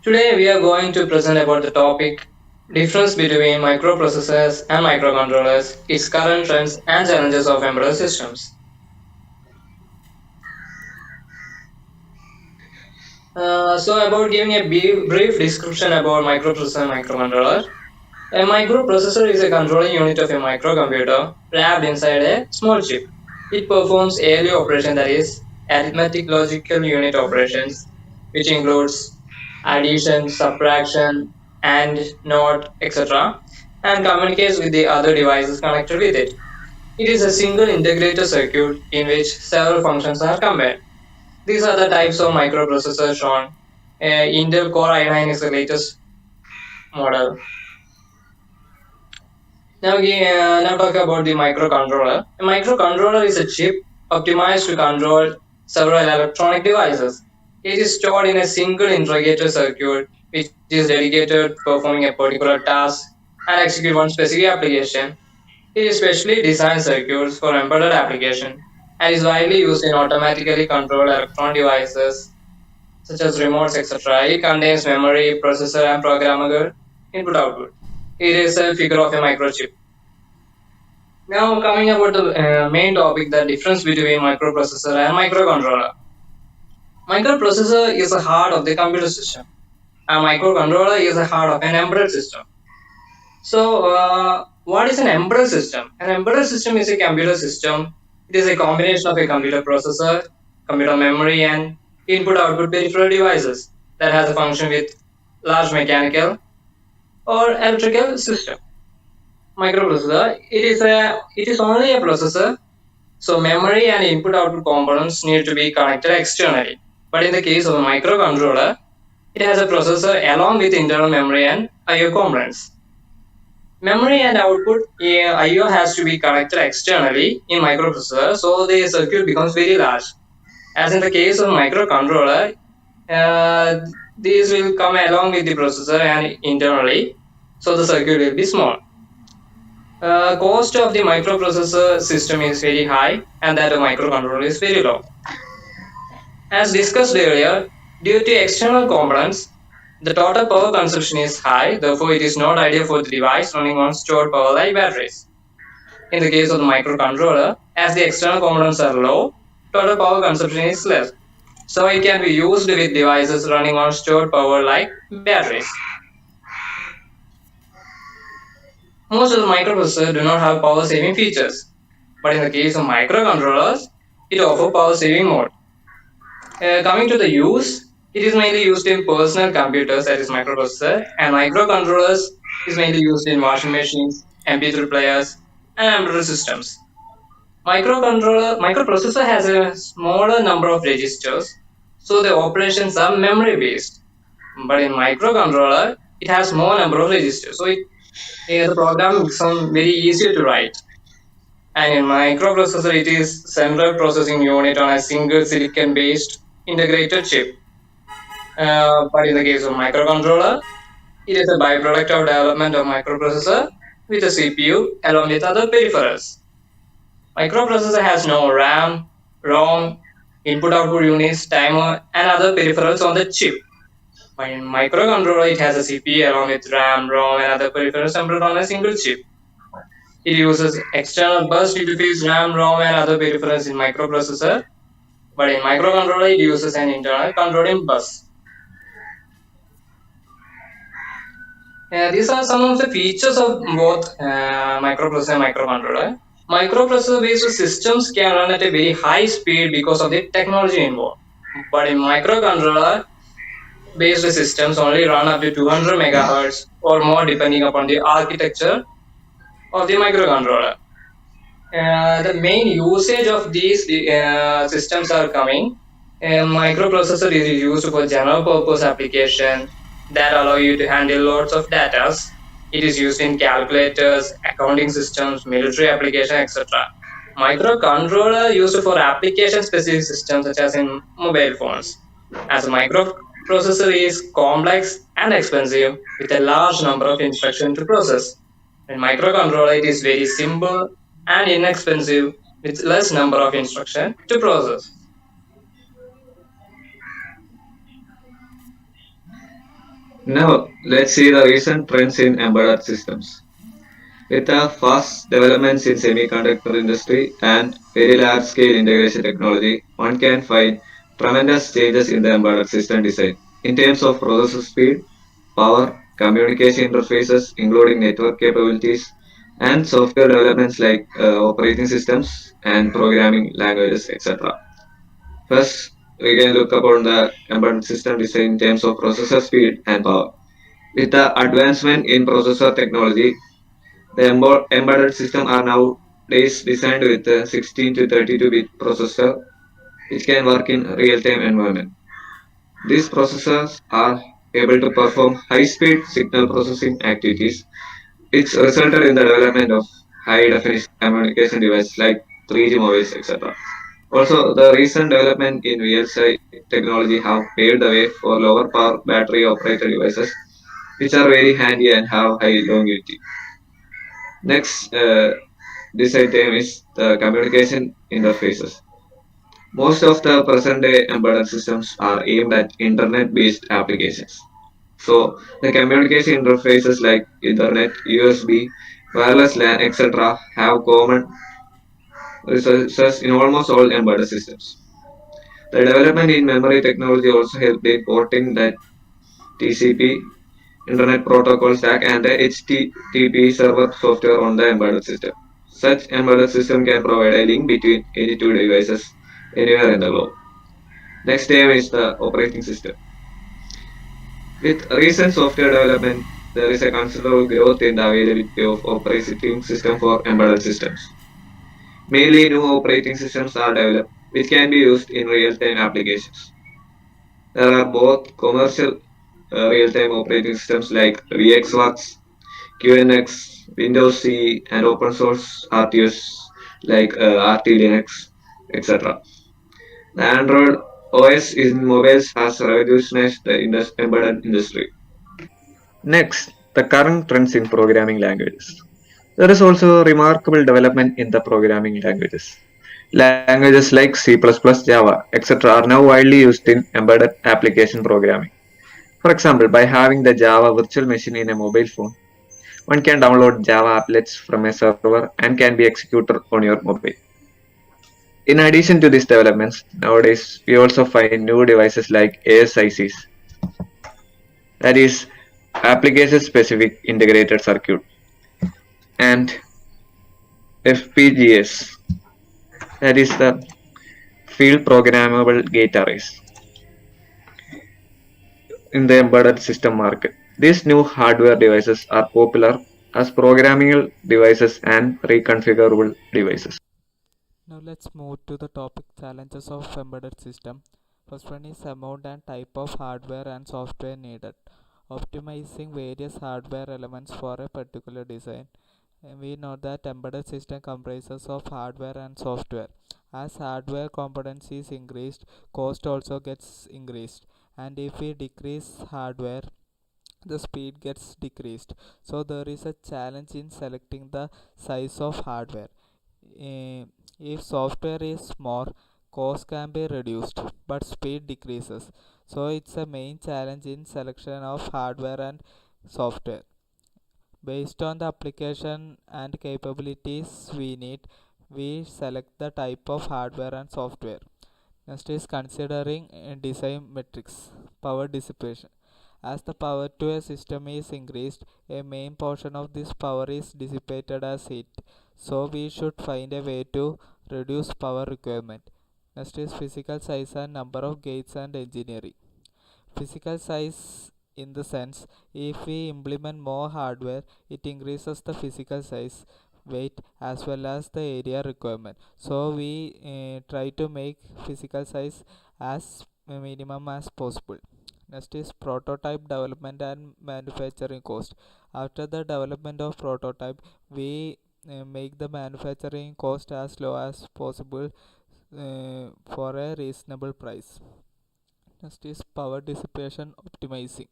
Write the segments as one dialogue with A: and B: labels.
A: Today we are going to present about the topic difference between microprocessors and microcontrollers, its current trends and challenges of embedded systems. So about giving a brief description about microprocessor and microcontroller. A microprocessor is a controlling unit of a microcomputer wrapped inside a small chip. It performs daily operation that is arithmetic logical unit operations, which includes addition, subtraction, and not, etc., and communicates with the other devices connected with it. It is a single integrated circuit in which several functions are combined. These are the types of microprocessors shown. Intel Core i9 is the latest model. Now talk about the microcontroller. A microcontroller is a chip optimized to control several electronic devices. It is stored in a single integrated circuit which is dedicated to performing a particular task and execute one specific application. It is specially designed circuits for embedded application and is widely used in automatically controlled electronic devices such as remotes, etc. It contains memory, processor, and programmable input output. It is a figure of a microchip. Now, coming about the main topic, the difference between microprocessor and microcontroller. Microprocessor is the heart of the computer system, and microcontroller is the heart of an embedded system. So, what is an embedded system? An embedded system is a computer system. It is a combination of a computer processor, computer memory, and input-output peripheral devices that has a function with large mechanical or electrical system. Microprocessor, it is only a processor. So memory and input output components need to be connected externally. But in the case of a microcontroller, it has a processor along with internal memory and I/O components. Memory and output I/O has to be connected externally in microprocessor, so the circuit becomes very large. As in the case of microcontroller, uh, these will come along with the processor and internally, so the circuit will be small. Cost of the microprocessor system is very high and that of microcontroller is very low. As discussed earlier, due to external components, the total power consumption is high, therefore it is not ideal for the device running on stored power like batteries. In the case of the microcontroller, as the external components are low, total power consumption is less. So it can be used with devices running on stored power like batteries. Most of the microprocessors do not have power saving features, but in the case of microcontrollers, it offers power saving mode. Coming to the use, it is mainly used in personal computers, that is microprocessor, and microcontrollers is mainly used in washing machines, MP3 players, and embedded systems. Microprocessor has a smaller number of registers, so the operations are memory based. But in microcontroller, it has more number of registers, so the program becomes very easier to write. And in microprocessor, it is central processing unit on a single silicon-based integrated chip. But in the case of microcontroller, it is a byproduct of development of microprocessor with a CPU along with other peripherals. Microprocessor has no RAM, ROM, input-output units, timer, and other peripherals on the chip. But in microcontroller, it has a CPU along with RAM, ROM, and other peripherals assembled on a single chip. It uses external bus interface RAM, ROM, and other peripherals in microprocessor, but in microcontroller, it uses an internal controlling bus. These are some of the features of both microprocessor and microcontroller. Microprocessor-based systems can run at a very high speed because of the technology involved. But in microcontroller-based systems only run up to 200 megahertz or more depending upon the architecture of the microcontroller. The main usage of these systems are coming. A microprocessor is used for general purpose application that allow you to handle lots of data. It is used in calculators, accounting systems, military application, etc. Microcontroller used for application specific systems such as in mobile phones. As a microprocessor is complex and expensive with a large number of instructions to process. In microcontroller, it is very simple and inexpensive with less number of instructions to process.
B: Now, let's see the recent trends in embedded systems. With the fast developments in semiconductor industry and very large scale integration technology, one can find tremendous changes in the embedded system design in terms of processor speed, power, communication interfaces, including network capabilities, and software developments like operating systems and programming languages, etc. First, we can look upon the embedded system design in terms of processor speed and power. With the advancement in processor technology, the embedded system are nowadays designed with a 16 to 32-bit processor, which can work in real-time environment. These processors are able to perform high-speed signal processing activities, which resulted in the development of high-definition communication devices like 3G mobiles, etc. Also, the recent development in VLSI technology have paved the way for lower power battery operated devices, which are very handy and have high longevity. Next, this item is the communication interfaces. Most of the present day embedded systems are aimed at internet based applications. So, the communication interfaces like Ethernet, USB, wireless LAN, etc., have common resources in almost all embedded systems. The development in memory technology also helped in porting the TCP Internet Protocol stack and the HTTP server software on the embedded system. Such embedded system can provide a link between any two devices anywhere in the globe. Next name is the operating system. With recent software development, there is a considerable growth in the availability of operating system for embedded systems. Mainly new operating systems are developed which can be used in real-time applications. There are both commercial real-time operating systems like VxWorks, QNX, Windows CE, and open source RTOS like RT Linux, etc. The Android OS in mobiles has revolutionized the embedded industry. Next, the current trends in programming languages. There is also remarkable development in the programming languages. Languages like C++, Java, etc. are now widely used in embedded application programming. For example, by having the Java virtual machine in a mobile phone, one can download Java applets from a server and can be executed on your mobile. In addition to these developments, nowadays we also find new devices like ASICs, that is application specific integrated circuit, and FPGAs, that is the field programmable gate arrays in the embedded system market. These new hardware devices are popular as programmable devices and reconfigurable devices.
C: Now let's move to the topic challenges of embedded system. First one is amount and type of hardware and software needed. Optimizing various hardware elements for a particular design. And we know that embedded system comprises of hardware and software. As hardware components is increased, cost also gets increased. And if we decrease hardware, the speed gets decreased. So there is a challenge in selecting the size of hardware. Eh, if software is more, cost can be reduced but speed decreases. So it's a main challenge in selection of hardware and software. Based on the application and capabilities we need, we select the type of hardware and software. Next is considering design metrics. Power dissipation. As the power to a system is increased, a main portion of this power is dissipated as heat. So we should find a way to reduce power requirement. Next is physical size and number of gates and engineering. Physical size in the sense, if we implement more hardware, it increases the physical size, weight as well as the area requirement. So we try to make physical size as minimum as possible. Next is prototype development and manufacturing cost. After the development of prototype, we make the manufacturing cost as low as possible for a reasonable price. Next is power dissipation optimizing.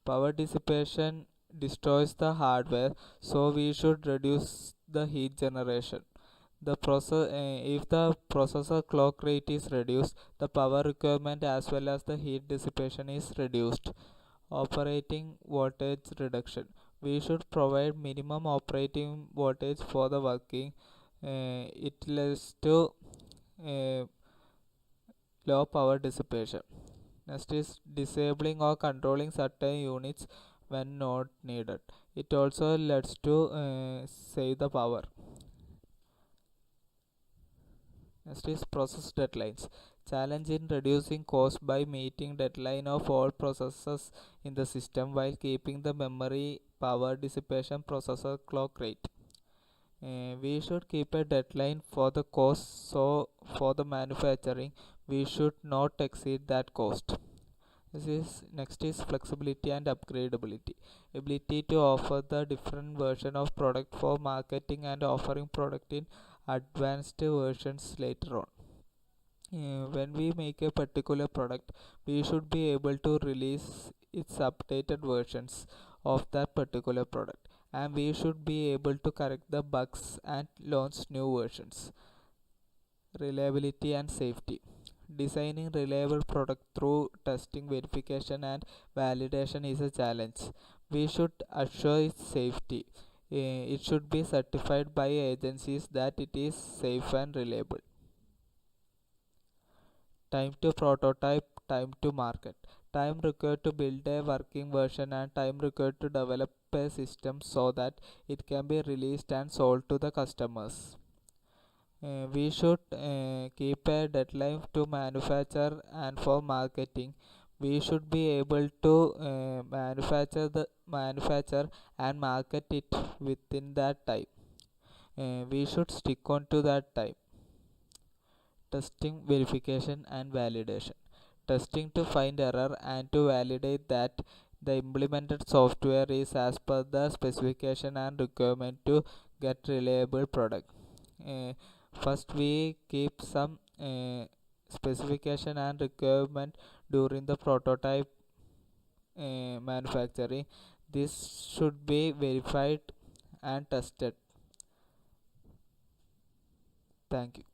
C: Power dissipation destroys the hardware, so we should reduce the heat generation. If the processor clock rate is reduced, the power requirement as well as the heat dissipation is reduced. Operating voltage reduction. We should provide minimum operating voltage for the working. It leads to uh, low power dissipation. Next is disabling or controlling certain units when not needed. It also leads to save the power. Next is process deadlines. Challenge in reducing cost by meeting deadline of all processes in the system while keeping the memory power dissipation processor clock rate. We should keep a deadline for the cost, so for the manufacturing we should not exceed that cost. Next is flexibility and upgradability. Ability to offer the different version of product for marketing and offering product in advanced versions later on. When we make a particular product, we should be able to release its updated versions of that particular product, and we should be able to correct the bugs and launch new versions. Reliability and safety. Designing reliable product through testing, verification and validation is a challenge. We should assure its safety. It should be certified by agencies that it is safe and reliable. Time to prototype, time to market. Time required to build a working version and time required to develop a system so that it can be released and sold to the customers. We should keep a deadline to manufacture, and for marketing we should be able to manufacture and market it within that time. We should stick on to that time. Testing, verification and validation. Testing to find error and to validate that the implemented software is as per the specification and requirement to get reliable product. uh, First we keep some specification and requirement during the prototype manufacturing. This should be verified and tested. Thank you.